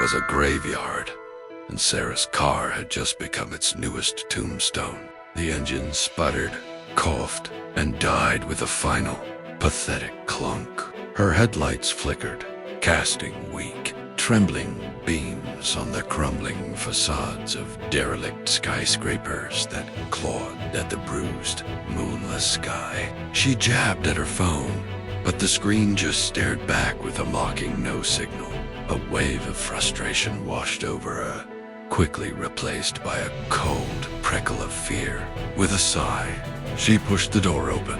was a graveyard, and Sarah's car had just become its newest tombstone. The engine sputtered, coughed, and died with a final, pathetic clunk. Her headlights flickered, casting weak, trembling beams on the crumbling facades of derelict skyscrapers that clawed at the bruised, moonless sky. She jabbed at her phone, but the screen just stared back with a mocking no signal. A wave of frustration washed over her, quickly replaced by a cold prickle of fear. With a sigh, she pushed the door open,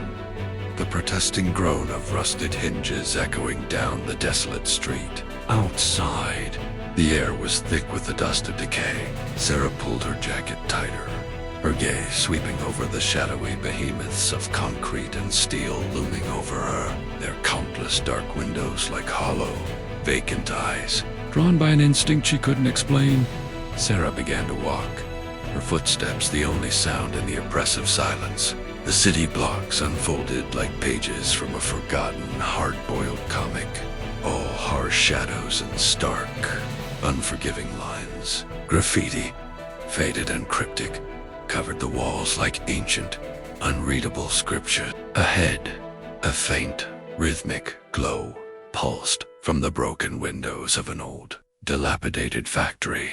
the protesting groan of rusted hinges echoing down the desolate street. Outside, the air was thick with the dust of decay. Sarah pulled her jacket tighter, her gaze sweeping over the shadowy behemoths of concrete and steel looming over her, their countless dark windows like hollow, vacant eyes. Drawn by an instinct she couldn't explain, Sarah began to walk, her footsteps the only sound in the oppressive silence. The city blocks unfolded like pages from a forgotten, hard-boiled comic, all harsh shadows and stark, unforgiving lines. Graffiti, faded and cryptic, covered the walls like ancient, unreadable scripture. Ahead, a faint, rhythmic glow pulsed from the broken windows of an old, dilapidated factory,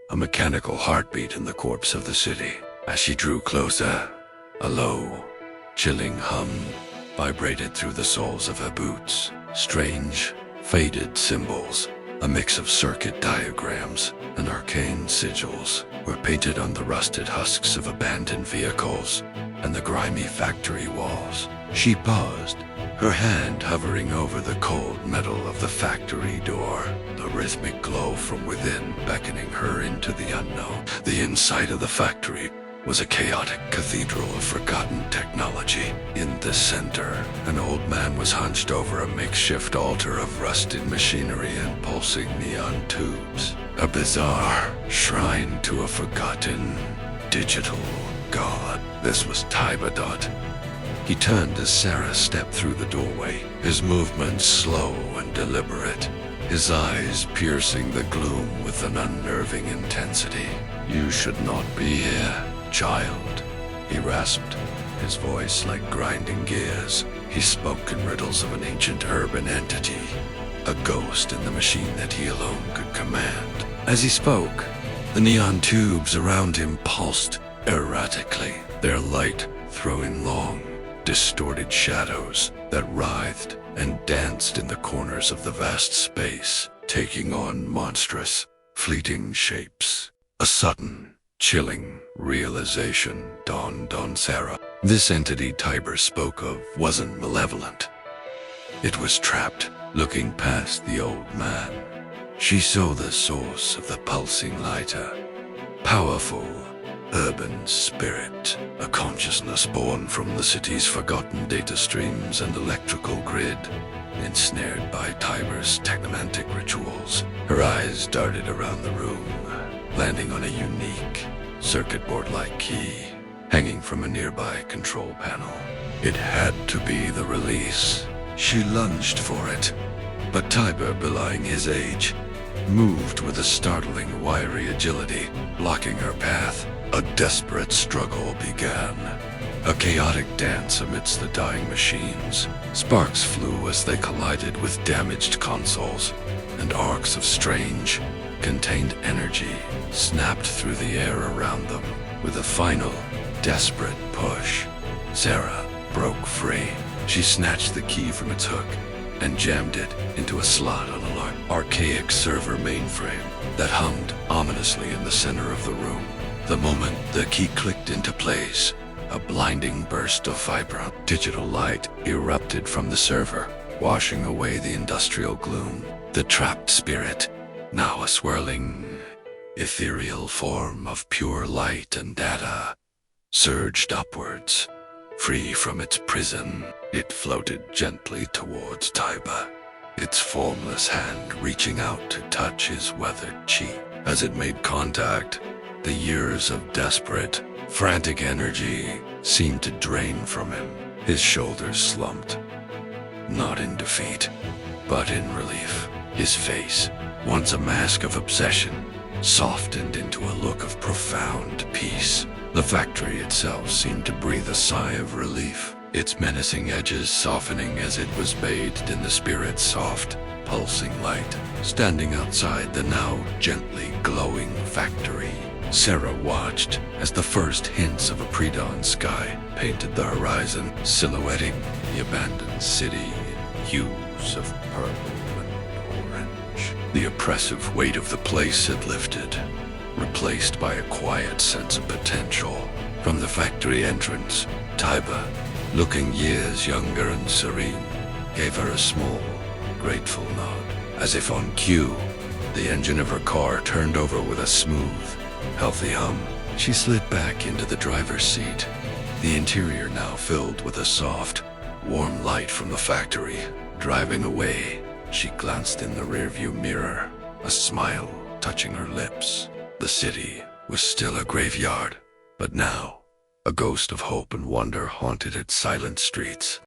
a mechanical heartbeat in the corpse of the city. As she drew closer, a low, chilling hum vibrated through the soles of her boots. Strange, faded symbols, a mix of circuit diagrams and arcane sigils, were painted on the rusted husks of abandoned vehicles and the grimy factory walls. She paused, her hand hovering over the cold metal of the factory door, the rhythmic glow from within beckoning her into the unknown. The inside of the factory was a chaotic cathedral of forgotten technology. In the center, an old man was hunched over a makeshift altar of rusted machinery and pulsing neon tubes. A bizarre shrine to a forgotten digital god. This was Tybadot. He turned as Sarah stepped through the doorway, his movements slow and deliberate, his eyes piercing the gloom with an unnerving intensity. "You should not be here, child," he rasped, his voice like grinding gears. He spoke in riddles of an ancient urban entity, a ghost in the machine that he alone could command. As he spoke, the neon tubes around him pulsed erratically, their light throwing long, distorted shadows that writhed and danced in the corners of the vast space, taking on monstrous, fleeting shapes. A sudden, chilling realization dawned on Sarah. This entity Tiber spoke of wasn't malevolent. It was trapped, looking past the old man. She saw the source of the pulsing light, a powerful, urban spirit, a consciousness born from the city's forgotten data streams and electrical grid, ensnared by Tiber's technomantic rituals. Her eyes darted around the room, landing on a unique, circuit board-like key hanging from a nearby control panel. It had to be the release. She lunged for it, but Tiber, belying his age, moved with a startling, wiry agility, blocking her path. A desperate struggle began, a chaotic dance amidst the dying machines. Sparks flew as they collided with damaged consoles, and arcs of strange, contained energy snapped through the air around them. With a final, desperate push, Sarah broke free. She snatched the key from its hook and jammed it into a slot on an archaic server mainframe that hummed ominously in the center of the room. The moment the key clicked into place, a blinding burst of vibrant digital light erupted from the server, washing away the industrial gloom. The trapped spirit, now a swirling, ethereal form of pure light and data, surged upwards, free from its prison. It floated gently towards Tiber, its formless hand reaching out to touch his weathered cheek. As it made contact, the years of desperate, frantic energy seemed to drain from him. His shoulders slumped, not in defeat, but in relief. His face, once a mask of obsession, softened into a look of profound peace. The factory itself seemed to breathe a sigh of relief, its menacing edges softening as it was bathed in the spirit's soft, pulsing light. Standing outside the now gently glowing factory, Sarah watched as the first hints of a pre-dawn sky painted the horizon, silhouetting the abandoned city in hues of purple and orange. The oppressive weight of the place had lifted, replaced by a quiet sense of potential. From the factory entrance, Taiba, looking years younger and serene, gave her a small, grateful nod. As if on cue, the engine of her car turned over with a smooth, healthy hum. She slid back into the driver's seat, the interior now filled with a soft, warm light from the factory. Driving away, she glanced in the rearview mirror, a smile touching her lips. The city was still a graveyard, but now a ghost of hope and wonder haunted its silent streets.